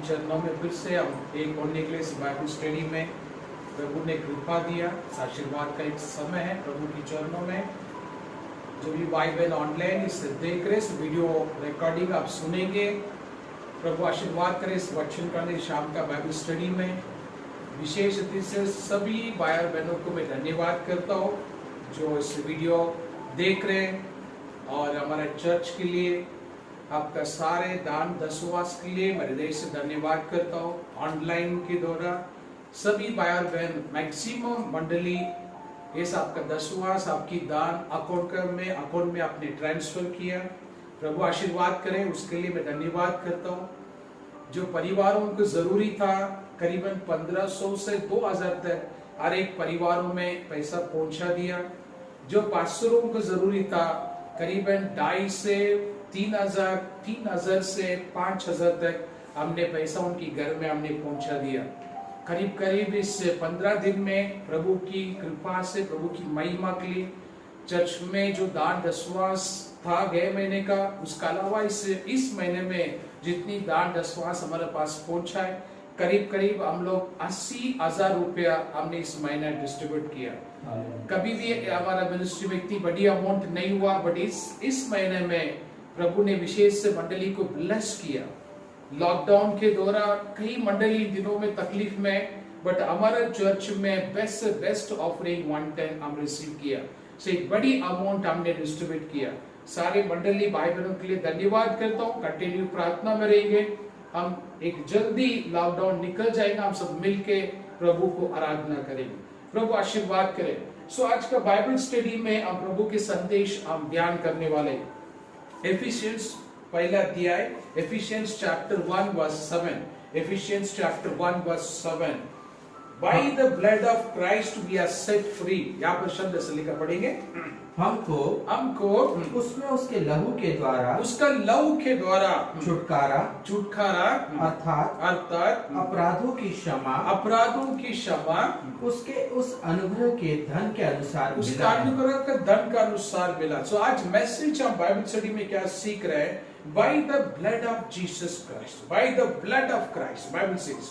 चरणों में फिर से हम एक होने के लिए इस बाइबल स्टडी में प्रभु ने कृपा दिया। आशीर्वाद का एक समय है प्रभु के चरणों में। जो भी भाई बहन ऑनलाइन इस देख रहे इस वीडियो रिकॉर्डिंग आप सुनेंगे, प्रभु आशीर्वाद करे इस वचन करने शाम का बाइबल स्टडी में। विशेष रीति से सभी भाई और बहनों को मैं धन्यवाद करता हूँ जो इस वीडियो देख रहे हैं, और हमारे चर्च के लिए आपका सारे दान दसवास के लिए मैं हृदय से धन्यवाद करता हूँ। ऑनलाइन के द्वारा सभी भाई और बहन मैक्सिमम मंडली इस आपका दसवास आपकी दान अकाउंट में आपने ट्रांसफर किया। प्रभु आशीर्वाद करें उसके लिए मैं धन्यवाद करता हूँ। जो परिवारों को जरूरी था करीबन 1500 से 2000 तक हर एक परिवारों में पैसा पहुंचा दिया। जो पास्टरों को जरूरी था करीबन 2.5 से 3000 से 5000 तक हमने पैसा उनकी घर में हमने पहुंचा दिया। करीब इस 15 दिन में प्रभु की कृपा से, प्रभु की महिमा के लिए चर्च में जो दान दसवास था गए महीने का, उसके अलावा इस महीने में जितनी दान दसवास हमारे पास पहुंचा है, करीब हम लोग 80,000 रुपया हमने इस महीने डिस्ट्रीब्यूट किया। कभी भी हमारा मिनिस्ट्री में इतनी बड़ी अमाउंट नहीं हुआ, बट इस महीने में प्रभु ने विशेष से मंडली को ब्लेस किया। लॉकडाउन के दौरान कई मंडली दिनों में तकलीफ में, बट हमारा चर्च में बेस्ट ऑफरिंग 110 हम रिसीव किया। से एक बड़ी अमाउंट हमने डिस्ट्रीब्यूट किया। सारे मंडली भाई बहनों के लिए धन्यवाद करता हूँ। कंटिन्यू प्रार्थना में रहेंगे। हम एक जल्दी लॉकडाउन निकल जाएगा, हम सब मिलके प्रभु को आराधना करेंगे। प्रभु आशीर्वाद करे। सो आज का बाइबल स्टडी में हम प्रभु के संदेश हम ध्यान करने वाले एफिशियंस पहला अध्याय, Ephesians chapter 1 verse 7। Ephesians chapter 1 verse 7। By the blood of Christ we are set free। यहाँ पर शब्द से लिखा पढ़ेंगे। हमको उसमें उसके लहू के द्वारा छुटकारा अर्थात अपराधों की क्षमा उसके उस अनुग्रह के धन के अनुसार उसका अनुग्रह का धन का अनुसार मिला। सो आज मैसेज हम बाइबल स्टडी में क्या सीख रहे हैं? By the blood of Jesus Christ, by the blood of Christ, Bible says,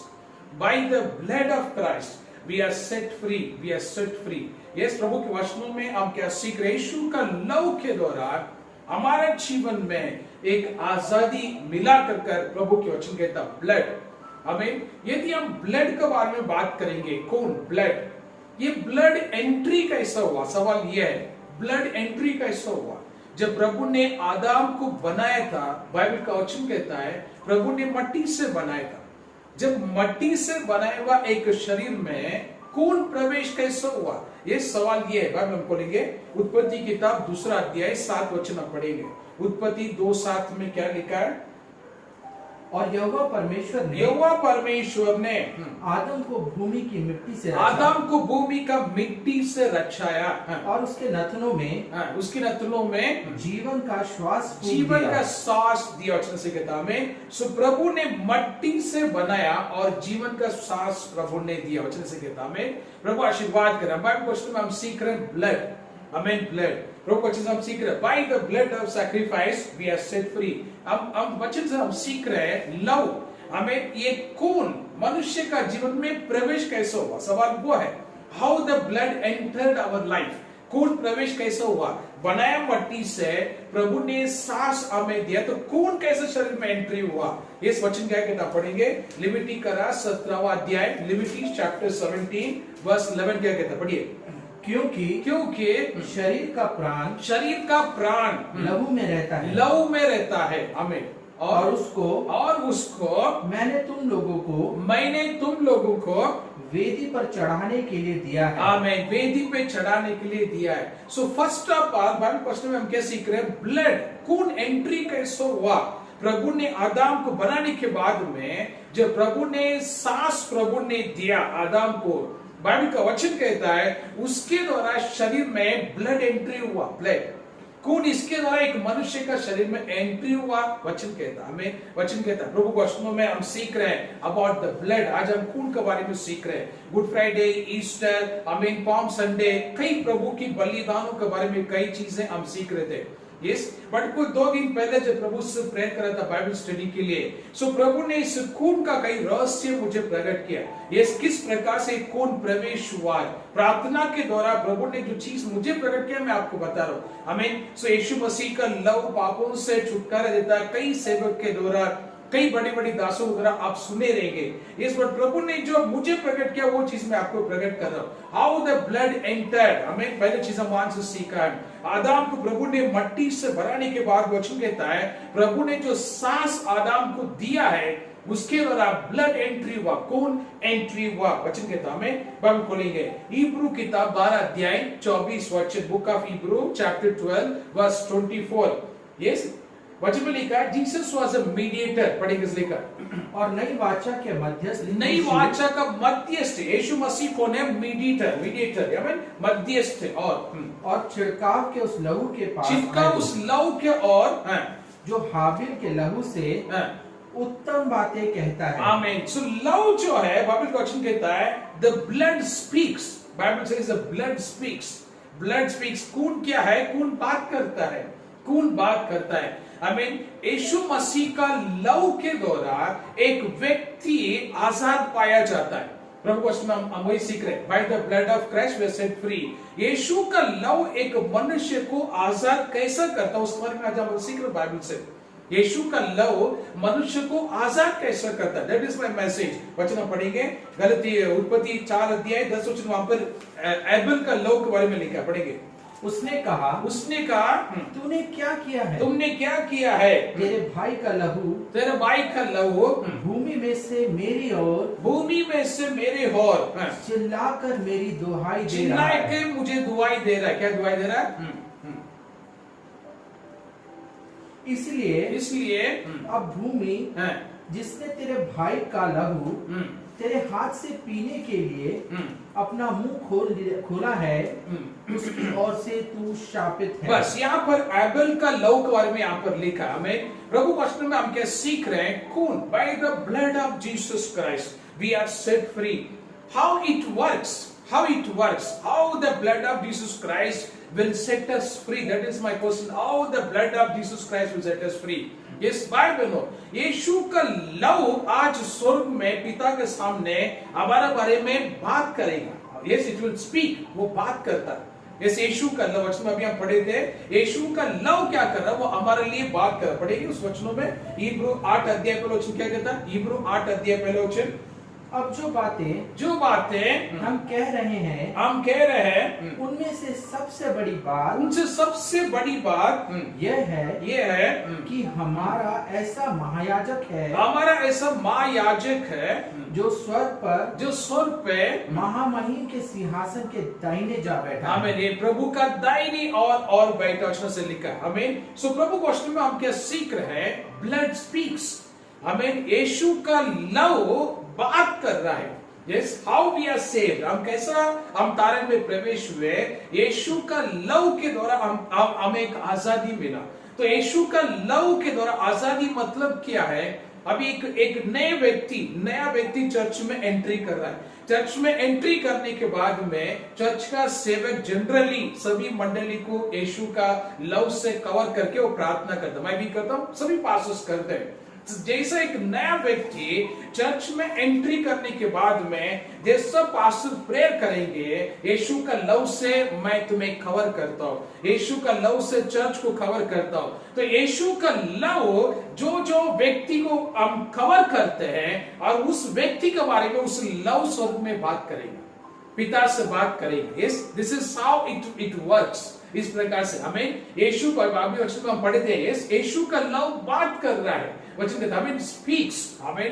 by the blood of Christ we are set free, we are set free। Yes, प्रभु के वचनों में हम क्या सीख रहे हैं? यीशु का लहू के द्वारा हमारे जीवन में एक आजादी मिला कर प्रभु के वचन कहता ब्लड। हमें यदि हम ब्लड के बारे में बात करेंगे, कौन ब्लड? ये ब्लड एंट्री कैसा हुआ? सवाल यह है, ब्लड एंट्री कैसा हुआ? जब प्रभु ने आदम को बनाया था, बाइबल का वचन कहता है प्रभु ने मट्टी से बनाया था। जब मट्टी से बनाया हुआ एक शरीर में कौन प्रवेश कैसे हुआ? ये सवाल ये है। बाइबल हम पढ़ेंगे उत्पत्ति किताब 2 अध्याय 7 वचन पढ़ेंगे। उत्पत्ति 2:7 में क्या लिखा है? और यहोवा परमेश्वर ने आदम को भूमि का मिट्टी से रचाया और उसके नथनों में जीवन का श्वास दिया। वचन से कहता हमें सो प्रभु ने मट्टी से बनाया और जीवन का श्वास प्रभु ने दिया। वचन से कहता हमें प्रभु आशीर्वाद करें। बाइबल क्वेश्चन में हम सीख रहे हैं ब्लड। आमेन। ब्लड प्रभु वचन से हम सीख रहे हैं by the blood of sacrifice we are set free. हम वचन से हम सीख रहे हैं लव। हमें ये कौन मनुष्य का जीवन में प्रवेश कैसे हुआ? सवाल वो है how the blood entered our life. कौन प्रवेश कैसे हुआ? बनाया मट्टी से, प्रभु ने सांस हमें दिया, तो कौन कैसे शरीर में एंट्री हुआ? इस वचन क्या कहता पढ़ेंगे? लिविटिकस 17वां अध्याय, लिविटिकस चैप्टर 17 वर्स 11 क्या कहता? पढ़िए। क्योंकि शरीर का प्राण लहू में रहता है। हमें और उसको मैंने तुम लोगों को वेदी पर चढ़ाने के लिए दिया है। आमेन। वेदी पे चढ़ाने के लिए दिया है। So first of all Bible question में हम क्या सीख रहे हैं? ब्लड कौन एंट्री कैसे हुआ? प्रभु ने आदम को बनाने के बाद में जब प्रभु ने सांस दिया आदम को, बाइबल का वचन कहता है उसके द्वारा शरीर में ब्लड एंट्री हुआ। ब्लड कौन? इसके द्वारा एक मनुष्य का शरीर में एंट्री हुआ। वचन कहता हमें, वचन कहता प्रभु वचनों में हम सीख रहे हैं अबाउट द ब्लड। आज हम खून के बारे में सीख रहे हैं। Good Friday, Easter, palm Sunday, कई प्रभु की बलिदानों के बारे में कई चीजें हम सीख रहे थे। यस, बट कोई 2 दिन पहले जब प्रभु से प्रेयर करा था बाइबल स्टडी के लिए, सो प्रभु ने इस खून का कई रहस्य मुझे प्रकट किया। यस, किस प्रकार से खून प्रवेश हुआ, प्रार्थना के द्वारा प्रभु ने जो चीज मुझे प्रकट किया मैं आपको बता रहा हूँ। आमीन। सो यीशु मसीह का लव पापों से छुटकारा देता है। कई सेवक के द्वारा, कई बड़े बड़े दासों के द्वारा आप सुने रहेंगे। इस पर प्रभु ने जो मुझे प्रकट किया वो चीज मैं आपको प्रकट कर रहा हूँ। हाउ द ब्लड एंटर्ड, हमें पहले चीज हम वहां से सीखा है। आदम को प्रभु ने मट्टी से बनाने के बाद वचन कहता है प्रभु ने जो सांस आदम को दिया है उसके द्वारा ब्लड एंट्री हुआ, कौन एंट्री हुआ, वचन कहता हमें बाइबल खोलेंगे इब्रू किताब 12 अध्याय 24 वचन, book of Hebrew chapter 12 verse 24। Yes, वचन में लिखा है जीसस वाज अ मीडिएटर, पढ़ेंगे इस लिखा, और नई वाचा के मध्यस्थ, नई वाचा का मध्यस्थ यीशु मसीह कौन है, मीडिएटर, मीडिएटर यानी मध्यस्थ, और छिड़काव के उस लहू के पास, छिड़काव उस लहू के, और जो हाबिल के लहू से उत्तम बातें कहता है। आमीन। सो लव जो है बाइबल का वचन कहता है the blood speaks, Bible says the blood speaks, blood speaks. खून क्या है, खून बात करता है, खून बात करता है। आमीन। यीशु मसीह का लव के द्वारा एक व्यक्ति आजाद पाया जाता है। प्रभु को हम वही सीख रहे हैं, by the blood of Christ we are set free. यीशु का लव एक मनुष्य को आजाद कैसा करता है उस बारे में आज हम सीख रहे बाइबल से। यीशु का लव मनुष्य को आजाद कैसा करता है, दैट इज माय मैसेज। वचन हम पढ़ेंगे गलती उत्पत्ति 4 अध्याय 10 वचन, वहां पर एबल का लव के बारे में लिखा है, पढ़ेंगे। उसने कहा तूने क्या किया है, तुमने क्या किया है, तेरे भाई का लहू, तेरे भाई का लहू भूमि में से मेरी ओर, भूमि में से मेरे ओर चिल्लाकर मेरी दुहाई दे रहा चिल्ला है, के मुझे दुआई दे रहा है। क्या दुआई दे रहा है, इसलिए अब भूमि जिसने तेरे भाई का लहू तेरे हाथ से पीने के लिए अपना मुंह खोला है, उसकी ओर से तू शापित है। बस यहाँ पर एबल का लहू के बारे में यहाँ पर लिखा। हमें प्रभु वचन में हम क्या सीख रहे हैं, खून, by the blood of Jesus Christ we are set free. How it works, how it works, how the blood of Jesus Christ will set us free, that is my question, how the blood of Jesus Christ will set us free। yes, Bible नो यीशु का love आज स्वर्ग में पिता के सामने हमारे बारे में बात करेगा। yes, it will speak, वो बात करता है। yes, यीशु का लव, वचन में अभी हम पढ़े थे, यीशु का लव क्या कर रहा है, वो हमारे लिए बात कर रहा है। पढ़ेगी उस वचनों में, इब्रू 8 अध्याय पहला वचन क्या कहता है, इब्रू 8 अध्याय पहला वचन, अब जो बातें हम कह रहे हैं उनमें से सबसे बड़ी बात, उनसे सबसे बड़ी बात यह है कि हमारा ऐसा महायाजक है, हमारा ऐसा महायाजक है जो स्वर्ग पे महामहिम के सिंहासन के दाहिने जा बैठा। आमीन। प्रभु का दाहिनी और बैठा, से लिखा है। आमीन। सो प्रभु क्वेश्चन में हम क्या सीख रहे हैं, ब्लड स्पीक्स। आमीन। यीशु का लव बात कर रहा है। Yes, how we are saved, हम कैसा हम तारण में प्रवेश हुए, यीशु का लव के द्वारा हमें एक आजादी मिला। तो यीशु का लव के द्वारा आजादी मतलब क्या है, अभी एक नया व्यक्ति चर्च में एंट्री कर रहा है। चर्च में एंट्री करने के बाद में चर्च का सेवक जनरली सभी मंडली को यीशु का लव से कवर करके वो प्रार्थना करता, मैं भी करता हूं, सभी पास्टर्स करते हैं। जैसा एक नया व्यक्ति चर्च में एंट्री करने के बाद में जैसा पास्टर प्रेयर करेंगे, यीशु का लव से मैं तुम्हें कवर करता हूँ, यीशु का लव से चर्च को कवर करता हूँ। तो यीशु का लव जो व्यक्ति को हम कवर करते हैं और उस व्यक्ति के बारे में उस लव स्वर्ग में बात करेगा, पिता से बात करेंगे। This is how it works. इस प्रकार से हमें यीशु का वचन में हम पढ़े थे, यीशु का लव बात कर रहा है, वचन कहता है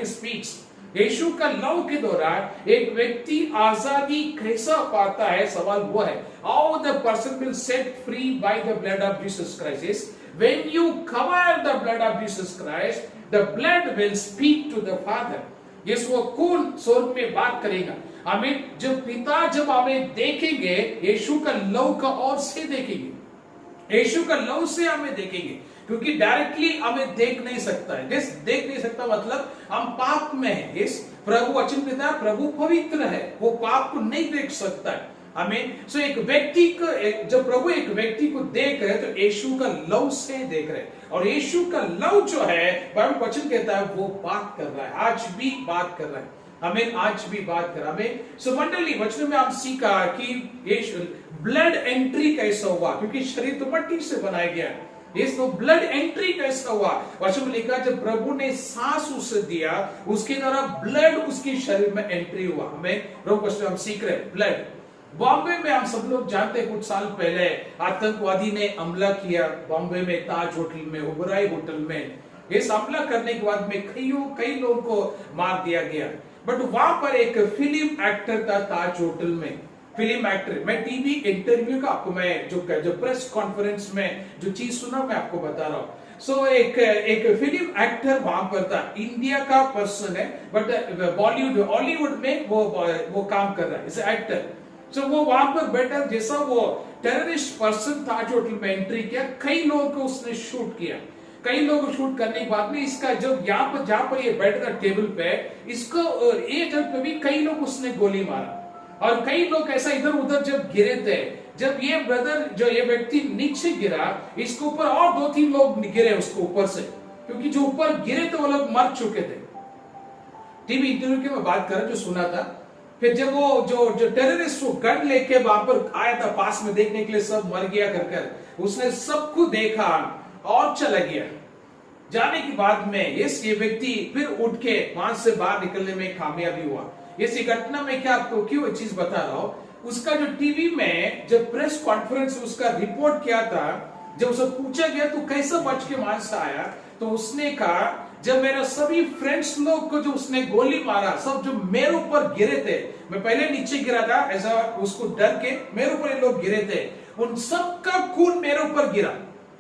स्पीक्स। यीशु का लव के दौरान एक व्यक्ति आजादी कैसा पाता है, सवाल वो है, how the person will set free by the blood of Jesus Christ. When you cover the blood of Jesus Christ, the blood will speak to the father. Yes, वो कौन स्वर्ग में बात करेगा। आमीन। जब पिता जब हमें देखेंगे, यीशु का लव का और से देखेंगे, यीशु का लव से हमें देखेंगे, क्योंकि डायरेक्टली हमें देख नहीं सकता है। देख नहीं सकता मतलब हम पाप में हैं। प्रभु वचन कहता है प्रभु पवित्र है, वो पाप को नहीं देख सकता है। हमें सो एक व्यक्ति को जब प्रभु एक व्यक्ति को देख रहे तो यीशु का लव से देख रहे, और यीशु का लव जो है बाइबल वचन कहता है वो बात कर रहा है, आज भी बात कर रहा है, हमें आज भी बात कर रहा है। सो मंडली वचन में आप सीखा कि यीशु ब्लड एंट्री कैसा हुआ, क्योंकि शरीर तो मिट्टी से बनाया गया है, ये तो ब्लड एंट्री कैसा हुआ। वचन में लिखा जब प्रभु ने सांस उसे दिया उसके द्वारा ब्लड उसके शरीर में एंट्री हुआ। हमें प्रभु वचन हम सीख रहे ब्लड। बॉम्बे में हम सब लोग जानते हैं कुछ साल पहले आतंकवादी ने हमला किया बॉम्बे में ताज होटल में, ओबराय होटल में। इस हमला करने के बाद में कई लोगों को मार दिया गया, बट वहां पर एक फिल्म एक्टर था ताज होटल में, फिल्म एक्टर। मैं टीवी इंटरव्यू का आपको मैं जो प्रेस कॉन्फ्रेंस में जो चीज सुना मैं आपको बता रहा हूँ। सो एक फिल्म एक्टर वहां पर था, इंडिया का पर्सन है बट बॉलीवुड हॉलीवुड में वो काम कर रहा है एज एक्टर। सो वो वहां पर बैठा, जैसा वो टेररिस्ट पर्सन ताज होटल में एंट्री किया, कई लोगों को उसने शूट किया। कई लोग शूट करने के बाद में इसका जब यहाँ पर जहां पर ये बैठ रहा टेबल पे, इसको ये जगह पे भी कई लोग उसने गोली मारा, और कई लोग ऐसा इधर उधर जब गिरे थे, जब ये ब्रदर जो ये व्यक्ति नीचे गिरा, इसके ऊपर और 2-3 लोग गिरे उसको ऊपर से, क्योंकि जो ऊपर गिरे थे वो लोग मर चुके थे। टीवी इंटरव्यू की मैं बात कर रहा जो सुना था। फिर जब वो जो टेररिस्ट वो गन लेके वहां पर आया था पास में देखने के लिए, सब मर गया कर उसने सबको देखा और चला गया। जाने के बाद में ये व्यक्ति फिर उठ के वहां से बाहर निकलने में कामयाबी हुआ। इस घटना में क्या आपको क्यों एक चीज बता रहा हूं, उसका जो टीवी में जब प्रेस कॉन्फ्रेंस उसका रिपोर्ट किया था, जब उसे पूछा गया तो कैसा बच के वहां से आया, तो उसने कहा जब मेरा सभी फ्रेंड्स लोग को जो उसने गोली मारा, सब जो मेरे ऊपर गिरे थे, मैं पहले नीचे गिरा था ऐसा उसको डर के, मेरे ऊपर लोग गिरे थे, उन सबका खून मेरे ऊपर गिरा,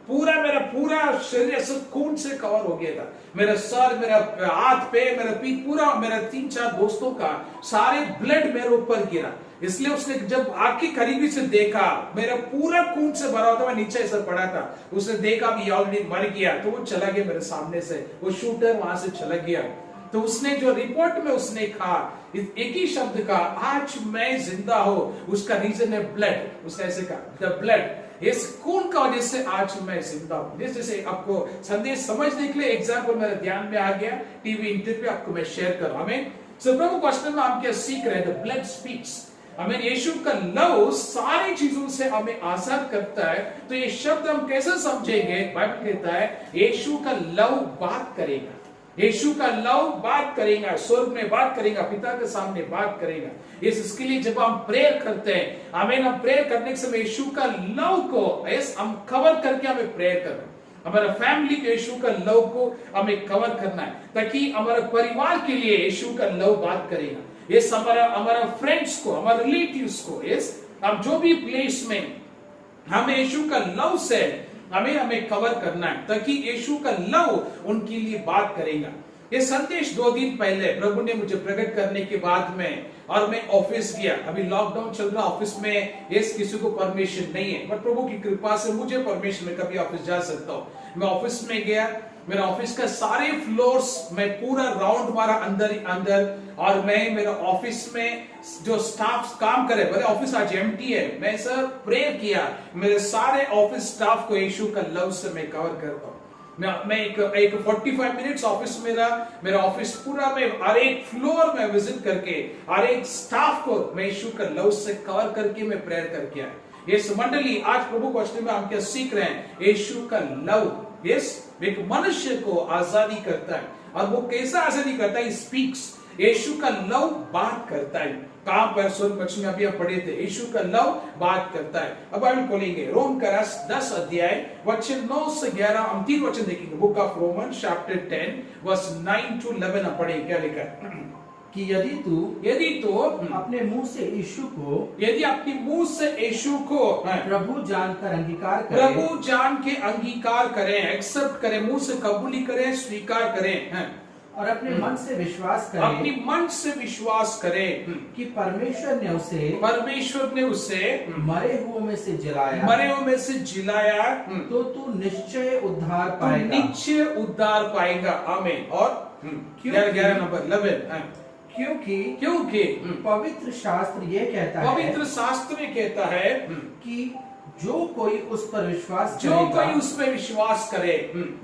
मेरा पूरा शरीर ऐसे खून से कवर हो गया था, मेरा सर, मेरा हाथ पे, मेरा पीठ, पूरा मेरा 3-4 दोस्तों का सारे ब्लड मेरे ऊपर गिरा। इसलिए उसने जब आंखें करीबी से देखा, मेरा पूरा खून से भरा होता, मैं नीचे ऐसा पड़ा था, उसने देखा भी ऑलरेडी मर गया, तो वो चला गया मेरे सामने से, वो शूटर वहां से चला गया। तो उसने जो रिपोर्ट में उसने कहा एक ही शब्द का, आज मैं जिंदा हूं, उसका रीजन है ब्लड। उसने ऐसे कहा द ब्लड, इस खून का वजह से आज मैं जिंदा हूं। जैसे आपको संदेश समझने के लिए एग्जाम्पल मेरे ध्यान में आ गया, टीवी इंटरव्यू आपको मैं शेयर कर रहा हूं। हमें प्रभु क्वेश्चन में हम क्या सीख रहे हैं, द ब्लड स्पीक्स। हमें यीशु का लव सारी चीजों से हमें आजाद करता है। तो ये शब्द हम कैसे समझेंगे, बाइबल कहता है यीशु का लव बात करेगा, यीशु का लव बात करेगा, स्वर्ग में बात करेगा, पिता के सामने बात करेगा। इसके लिए जब हम प्रेयर करते हैं, हम प्रेयर करने के समय यीशु का लव को हम कवर करके हमें प्रेयर करना है। हमारा फैमिली के यीशु का लव को हमें कवर करना है, ताकि हमारे परिवार के लिए यीशु का लव बात करेगा। हमारा फ्रेंड्स को, हमारे रिलेटिव्स को, हम जो भी प्लेस में हमें यीशु का लव से हमें कवर करना है, ताकि यीशु का लव उनके लिए बात करेगा। ये संदेश 2 दिन पहले प्रभु ने मुझे प्रकट करने के बाद में, और मैं ऑफिस गया, अभी लॉकडाउन चल रहा, ऑफिस में किसी को परमिशन नहीं है, पर प्रभु की कृपा से मुझे परमिशन, मैं कभी ऑफिस जा सकता हूँ। मैं ऑफिस में गया, मेरा ऑफिस का सारे फ्लोर्स मैं पूरा राउंड मारा अंदर, और मैं मेरा ऑफिस में जो स्टाफ काम करे, बोले ऑफिस आज एम्प्टी है, मैं सर प्रेयर किया, मेरे सारे ऑफिस स्टाफ को यीशु का लव से मैं कवर करता हूँ। मैं एक 45 मिनट्स ऑफिस में रहा, मेरा ऑफिस पूरा में हर एक फ्लोर में विजिट करके हर एक स्टाफ को मैं यीशु का लव से कवर करके मैं प्रेयर करके आया। ये मंडली आज प्रभु क्वेश्चन में हम क्या सीख रहे हैं, यीशु का लव एक मनुष्य को आजादी करता है। और वो कैसा आजादी करता है, स्पीक्स, यीशु का लव बात करता है। कहां पर स्वर्ग वचन में अभी आप पढ़े थे, यीशु का लव बात करता है। अब बाइबल खोलेंगे रोम का 10 अध्याय वचन 9 से 11, हम 3 वचन देखेंगे। Book of Roman chapter 10 verse 9 to 11 हम पढ़ेंगे, क्या लिखा है कि यदि तू अपने मुंह से यीशु को, यदि अपने मुंह से यीशु को प्रभु जानकर अंगीकार करे, प्रभु जान के अंगीकार करें, एक्सेप्ट करें, मुंह से कबूली करें, स्वीकार करें, और अपने मन से विश्वास करे, अपनी मन से विश्वास करें कि परमेश्वर ने उसे मरे हुओं में से जिलाया, तो तू निश्चय उद्धार पाएगा, आमीन। और 11 नंबर 11, क्योंकि पवित्र शास्त्र ये कहता है, पवित्र शास्त्र में कहता है कि जो कोई उस पर विश्वास जो कोई उस पर विश्वास करे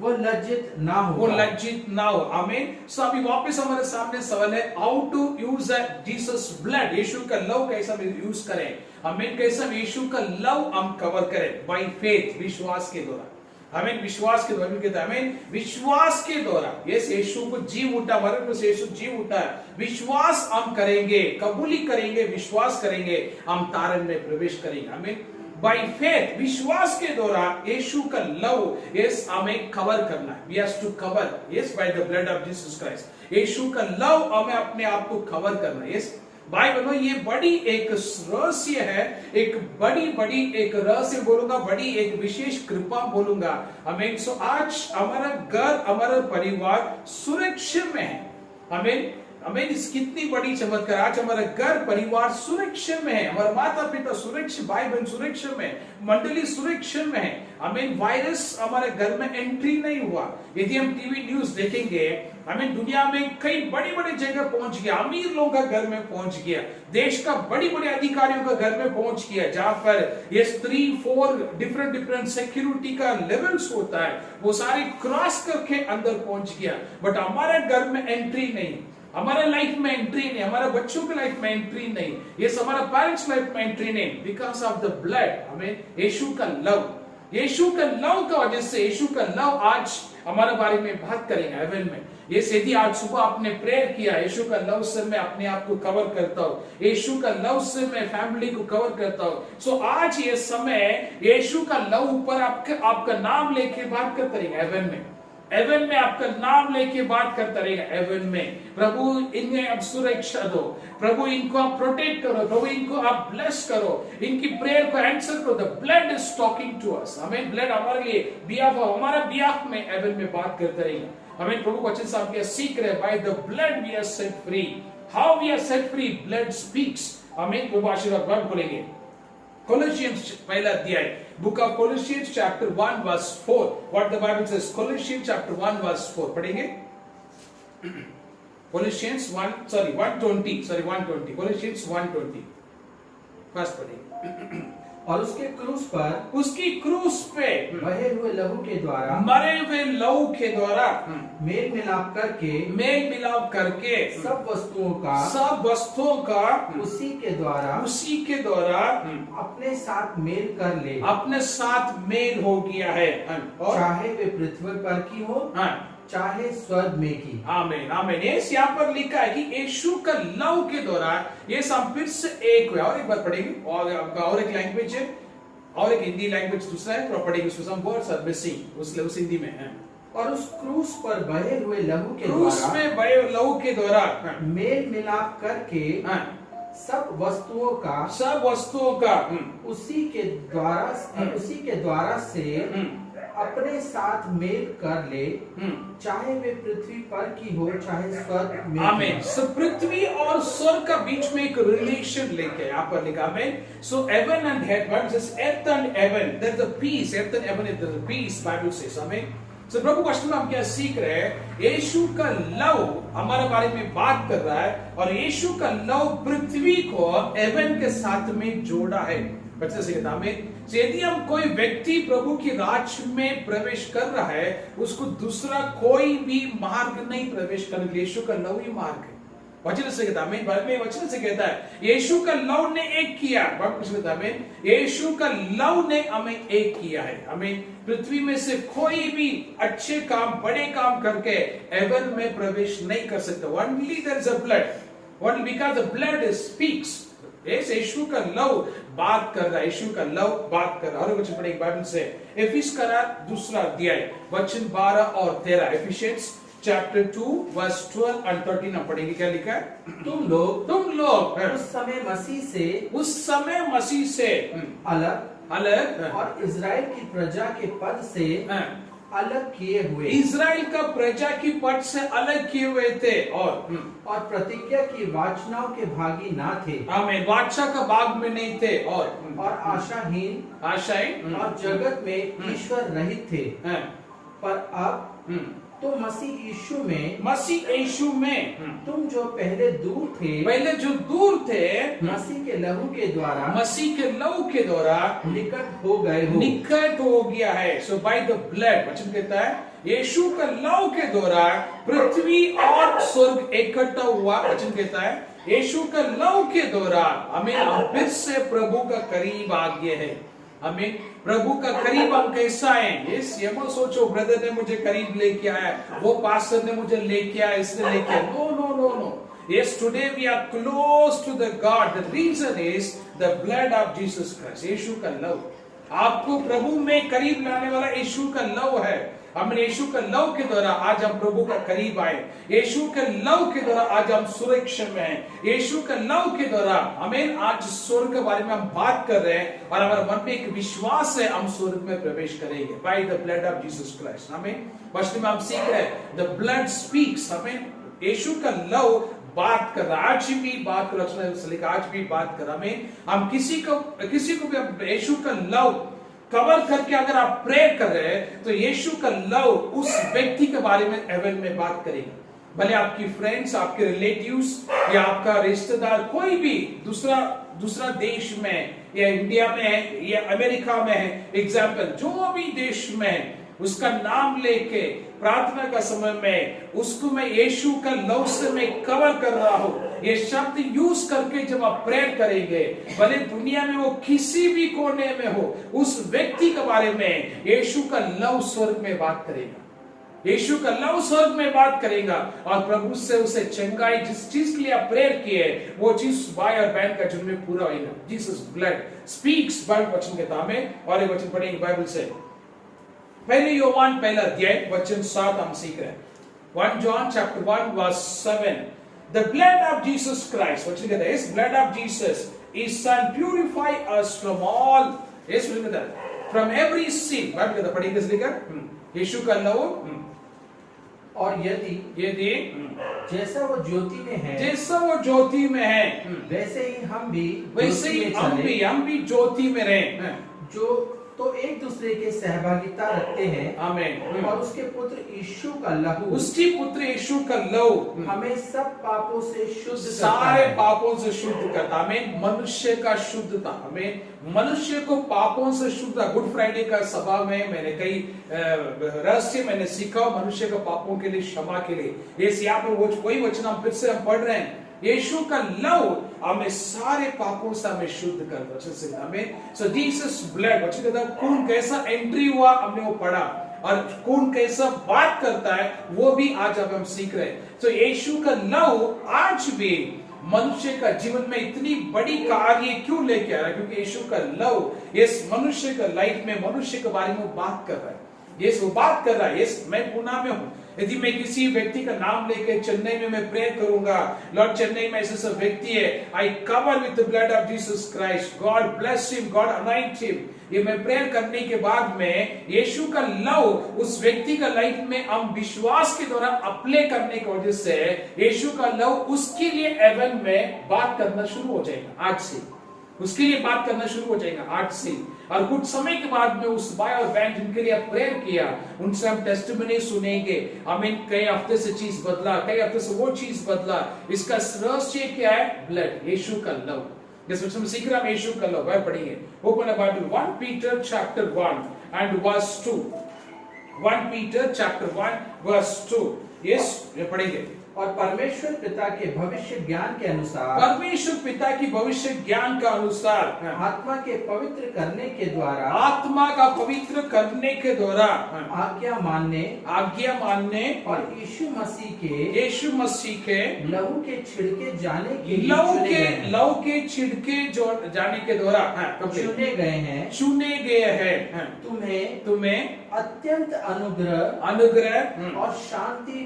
वो लज्जित ना हो, वो लज्जित ना हो। आमीन। सो अभी वापस हमारे सामने सवाल है, how to use Jesus blood, यीशु का लव कैसा यूज करें। आमीन। कैसा यीशु का लव हम कवर करें, बाय फेथ, विश्वास के द्वारा। हमें विश्वास के द्वारा कहता है, हमें विश्वास के द्वारा यस यीशु को जीव उठा, हमारे पास यीशु जीव उठा है, विश्वास हम करेंगे, कबूली करेंगे, विश्वास करेंगे, हम तारण में प्रवेश करेंगे। हमें बाय फेथ, विश्वास के द्वारा यीशु का लव यस हमें कवर करना है। We have to cover yes by the blood of Jesus Christ. यीशु का लव हमें अपने आप को कवर करना है। यस भाई बहनों, ये बड़ी एक रहस्य है, एक बड़ी एक रहस्य बोलूंगा, बड़ी एक विशेष कृपा बोलूंगा। हमें सो आज हमारा घर, हमारा परिवार सुरक्षित में है। हमें इस कितनी बड़ी चमत्कार, आज हमारा घर परिवार सुरक्षित में है, हमारे माता पिता सुरक्षित, भाई बहन सुरक्षित में, मंडली सुरक्षित में है। वायरस हमारे घर में एंट्री नहीं हुआ। यदि हम टीवी न्यूज देखेंगे, दुनिया में कई बड़ी बड़ी जगह पहुंच गया, अमीर लोगों का घर में पहुंच गया, देश का बड़ी बड़ी अधिकारियों का घर में पहुंच गया, जहां पर ये 3-4 डिफरेंट सिक्योरिटी का लेवल्स होता है, वो सारे क्रॉस करके अंदर पहुंच गया। बट हमारे घर में एंट्री नहीं, हमारे लाइफ में एंट्री नहीं, हमारे बच्चों के लाइफ में एंट्री नहीं, ये हमारा पेरेंट्स लाइफ में एंट्री नहीं, बिकॉज ऑफ द ब्लड। हमें यीशु का लव, यीशु का लव का वजह से, यीशु का लव आज हमारे बारे में बात करेंगे हेवन में। ये यदि आज सुबह आपने प्रेयर किया, यीशु का लव से मैं अपने आप को कवर करता हूँ, यीशु का लव से मैं फैमिली को कवर करता हूँ। सो आज ये समय यीशु का लव ऊपर आपका नाम लेके बात करते रहेंगे हेवन में। हेवन में आपका नाम लेके बात करता रहेगा हेवन में। प्रभु इन्हें अब सुरक्षा दो, प्रभु इनको आप प्रोटेक्ट करो, प्रभु इनको आप ब्लेस करो, इनकी प्रेयर को आंसर करो। The blood is talking to us. हमें ब्लड हमारे लिए बिहाफ, हमारा बिहाफ में हेवन में बात करता रहेगा। हमें प्रभु को अच्छे से आप सीख रहे, by the blood we are set free. How we are set free? Blood speaks. हमें प्रभु आशीर्वाद बोलेंगे। Colossians पहला अध्याय, book of Colossians chapter 1 verse 4, what the Bible says, Colossians chapter 1 verse 4 पढ़ेंगे। Colossians 120, Colossians 120 फर्स्ट पढ़ेंगे। और उसके क्रूस पर, उसकी क्रूस पे बहे हुए लहू के द्वारा, मरे हुए लहू के द्वारा मेल मिलाप करके सब वस्तुओं का उसी के द्वारा अपने साथ मेल हो गया है, और चाहे वे पृथ्वी पर की हो, चाहे स्वर्ग में की। आमीन आमीन। यस यहाँ पर लिखा है कि यीशु का लव के द्वारा ये सब फिर से एक हुआ। और एक बार पढ़ेंगे, और एक लैंग्वेज है, और एक हिंदी लैंग्वेज दूसरा है, तो पढ़ेंगे। उसमें सम वर्ड्स आर मिसिंग, उस हिंदी में है। और उस क्रूस पर बहे हुए लहू के द्वारा मेल मिलाप करके सब वस्तुओं का उसी के द्वारा से अपने साथ मेल कर ले, चाहे वे पृथ्वी पर की हो, चाहे स्वर्ग में। आमीन। सो पृथ्वी और स्वर्ग का बीच में एक रिलेशन लेके यहाँ पर लिखा। आमीन। So heaven and heaven, just earth and heaven, there is a peace, earth and heaven is the peace, Bible says. आमीन। सो प्रभु को अष्टमी हम क्या सीख रहे हैं? यीशु का लव हमारे बारे में बात कर रहा है, और यीशु का लव पृथ्वी को हेवन के साथ में जोड़ा है। बच्चे से कहता हमें, यदि हम कोई व्यक्ति प्रभु की राज में प्रवेश कर रहा है, उसको दूसरा कोई भी मार्ग नहीं प्रवेश करने के लिए, यीशु का लव ही मार्ग है। वचन से कहता हमें, वचन से कहता है यीशु का लव ने एक किया। कहता हमें यीशु का लव ने हमें एक किया है। हमें पृथ्वी में से कोई भी अच्छे काम, बड़े काम करके हेवन में प्रवेश नहीं कर सकता। Only there is a blood, only because the blood speaks. यीशु का लव बात कर रहा है, यीशु का लव बात कर रहा है। और वचन पढ़ेंगे बाइबल से, एफिस का दूसरा अध्याय, वचन 12 और 13। एफिशियंस चैप्टर 2 वर्स 12 और 13 हम पढ़ेंगे। क्या लिखा है? तुम लोग उस समय मसीह से अलग और इजराइल की प्रजा के पद से अलग किए हुए, इजराइल का प्रजा की पद से अलग किए हुए थे, और प्रतिज्ञा की वाचनाओं के भागी ना थे। आमीन। वाचा का भाग में नहीं थे, और आशाहीन और जगत में ईश्वर रहित थे। पर अब तो मसीह यीशु में तुम जो पहले दूर थे मसीह के लहू के द्वारा निकट हो गया है। सो बाय द ब्लड, वचन कहता है यीशु का लहू के द्वारा पृथ्वी और स्वर्ग इकट्ठा हुआ। वचन कहता है यीशु का लहू के द्वारा हमें फिर से प्रभु का करीब आ गए हैं। हमें प्रभु का करीब हम कैसा है? ये मत सोचो ब्रदर ने मुझे करीब लेके आया, वो पास्टर ने मुझे लेके आया, इसने लेके आया। No no no no. Yes, today we are close to the God. The reason is the blood of Jesus Christ. यीशु का लहू आपको प्रभु में करीब लाने वाला यीशु का लहू है। हमने यीशु के लहू के द्वारा आज हम प्रभु का करीब आए। यीशु के लहू के द्वारा आज हम सुरक्षा में हैं। यीशु के लहू के द्वारा हमें आज स्वर्ग के बारे में हम बात कर रहे हैं और हमारे मन में एक विश्वास है हम स्वर्ग में प्रवेश करेंगे bye the blood of Jesus Christ. हमें वचन में हम सीख रहे हैं द ब्लड स्पीक्स। हमें यीशु का लहू बात कर रहा, आज भी बात कर रहा, आज भी बात कर रहा। हम किसी को भी यीशु का लहू कवर करके अगर आप प्रेयर कर रहे हैं तो यीशु का लव उस व्यक्ति के बारे में हेवन में बात करेगा। भले आपकी फ्रेंड्स, आपके रिलेटिव्स या आपका रिश्तेदार कोई भी दूसरा देश में या इंडिया में है या अमेरिका में है, एग्जाम्पल जो भी देश में है, उसका नाम लेके प्रार्थना का समय में उसको मैं यीशु का लव से मैं कवर कर रहा हूं। ये शब्द यूज करके जब आप प्रेयर करेंगे, भले दुनिया में वो किसी भी कोने में हो, उस व्यक्ति के बारे में यीशु का लव स्वर्ग में बात करेगा। यीशु का लव स्वर्ग में बात करेगा और प्रभु से उसे चंगाई, जिस चीज के लिए आप प्रेयर किए वो चीज भाई और बहन का जीवन में पूरा होगा। Jesus blood speaks. बाइबल वचन कहता है और एक वचन पढ़ेंगे बाइबल से। पहले योहान पहला अध्याय वचन 7 हम सीख रहे हैं। 1 John chapter 1 verse 7. The blood of Jesus Christ, वचन कहता है इस blood of Jesus is son purify us from all, yes वचन कहता है from every sin। बाइबल कहता है पढ़िए किस लेकर यीशु का लहू और यदि जैसा वो ज्योति में है वैसे ही हम भी ज्योति में रहे जो तो एक दूसरे के सहभागिता रखते हैं। आमीन। और उसके पुत्र यीशु का लहू हमें सब पापों से शुद्ध, सारे पापों से शुद्ध करता। हमें मनुष्य का शुद्धता, हमें मनुष्य को पापों से शुद्ध। गुड फ्राइडे का सभा में मैंने कई रहस्य मैंने सीखा मनुष्य का पापों के लिए, क्षमा के लिए। इस यहाँ पर वही वचन हम फिर से हम पढ़ रहे हैं। यीशु का लहू हमें सारे पापों से हमें शुद्ध कर हमें। सो जीसस ब्लड, वचन कहता है खून कैसा एंट्री हुआ हमने वो पढ़ा और खून कैसा बात करता है वो भी आज अब हम सीख रहे हैं। तो यीशु का लहू आज भी मनुष्य का जीवन में इतनी बड़ी कार्य क्यों लेके आ रहा है? क्योंकि यीशु का लहू इस मनुष्य का लाइफ में मनुष्य के बारे में बात कर रहा है। यस वो बात कर रहा है। यस मैं पुणे में हूं, यदि मैं किसी व्यक्ति का नाम लेकर चेन्नई में मैं प्रेयर करूंगा, लॉर्ड चेन्नई में ऐसा व्यक्ति है, I cover with the blood of Jesus Christ, God bless him, God anoint him. ये मैं प्रेयर करने के बाद में यीशु का लव उस व्यक्ति का लाइफ में हम विश्वास के द्वारा अप्लाई करने की वजह से यीशु का लव उसके लिए हेवन में बात करना शुरू हो जाएगा। आज से उसके लिए बात करना शुरू हो जाएगा आज से। और कुछ समय के बाद में उस भाई और बहन जिनके लिए प्रेयर किया उनसे हम टेस्टिमनी सुनेंगे। हमें कई हफ्ते से चीज बदला, कई हफ्ते से वो चीज बदला। इसका रहस्य क्या है? ब्लड, यीशु का लव। जिस वचन में सीख रहा है यीशु का लव, वह पढ़ेंगे। Open the Bible 1 Peter chapter 1 and verse 2। 1 Peter chapter 1 verse 2। Yes ये पढ़ेंगे। और परमेश्वर पिता के भविष्य ज्ञान के अनुसार, परमेश्वर पिता की भविष्य ज्ञान का अनुसार आत्मा के पवित्र करने के द्वारा, आत्मा का पवित्र करने के द्वारा आज्ञा मानने और यीशु मसीह के लहू के छिड़के जाने के लहू के छिड़के जाने के द्वारा चुने गए हैं तुम्हें अत्यंत अनुग्रह और शांति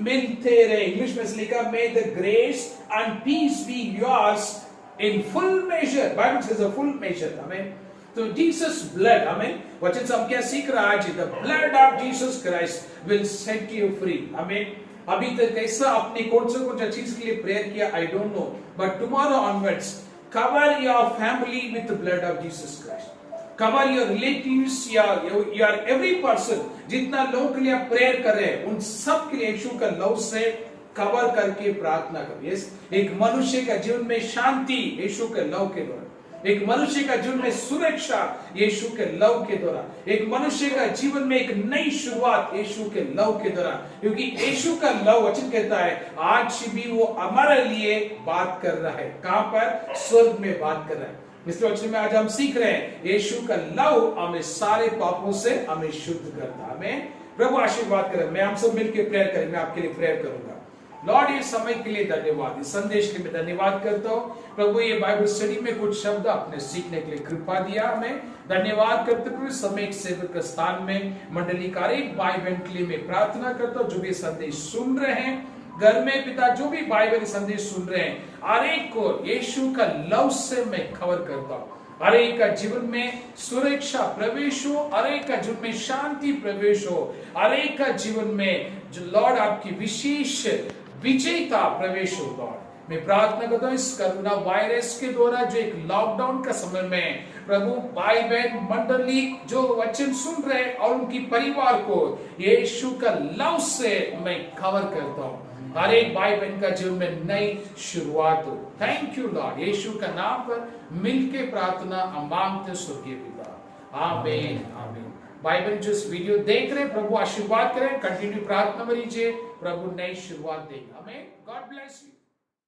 मिलते रहे। इंग्लिश में लिखा may the grace and peace be yours in full measure. Bible says a full measure. Amen. तो जीसस ब्लड, आमीन, वचन से हम क्या सीख रहा है? The blood of Jesus Christ will set you free. आमीन। अभी तक कैसा आपने कौन सा चीज के लिए प्रेयर किया I don't know, but tomorrow onwards cover your family with the blood of Jesus Christ. Cover your relatives, your every person, जितना लोगों के लिए आप प्रेयर कर रहे हैं उन सब के लिए यीशु का लव से कवर करके प्रार्थना करिए। एक मनुष्य का जीवन में शांति यीशु के लव के द्वारा, एक मनुष्य का जीवन में सुरक्षा यीशु के लव के द्वारा, एक मनुष्य का जीवन में एक नई शुरुआत यीशु के लव के द्वारा, क्योंकि यीशु का लव वचन कहता है आज भी वो हमारे लिए बात कर रहा है। कहां पर? स्वर्ग में बात कर रहा है। इस वचन में आज हम सीख रहे हैं यीशु का लव हमें सारे पापों से हमें शुद्ध करता है। हमें प्रभु आशीर्वाद करे। मैं हम सब मिलकर प्रेयर करें। मैं आपके लिए प्रेयर करूंगा। लॉर्ड, ये समय के लिए धन्यवाद, इस संदेश के लिए मैं धन्यवाद करता हूँ प्रभु। ये बाइबल स्टडी में कुछ शब्द आपने सीखने के लिए कृपा दिया, हमें धन्यवाद करते हुए समय एक सेवक के स्थान में मंडली का एक भाई बहन के लिए मैं प्रार्थना करता हूँ जो भी संदेश सुन रहे हैं घर में पिता, जो भी बाइबल संदेश सुन रहे हैं, हर एक को यीशु का लव से मैं कवर करता हूँ। हर एक का जीवन में सुरक्षा प्रवेश हो, हर एक का जीवन में शांति प्रवेश हो, हर एक का जीवन में जो लॉर्ड आपकी विशेष विजयता प्रवेश हो। लॉर्ड, मैं प्रार्थना करता हूँ इस कोरोना वायरस के द्वारा जो एक लॉकडाउन का समय में प्रभु भाई बहन मंडली जो वचन सुन रहे हैं और उनकी परिवार को यीशु का लव से मैं कवर करता हूँ। हर एक भाई बहन का जीवन में नई शुरुआत हो। थैंक यू लॉर्ड, यीशु का नाम पर मिलके प्रार्थना हम मांगते स्वर्गीय पिता, आमीन आमीन। भाई बहन जो इस वीडियो देख रहे हैं प्रभु आशीर्वाद करें, कंटिन्यू प्रार्थना करिए, प्रभु नई शुरुआत देगा। हमें गॉड ब्लेस यू।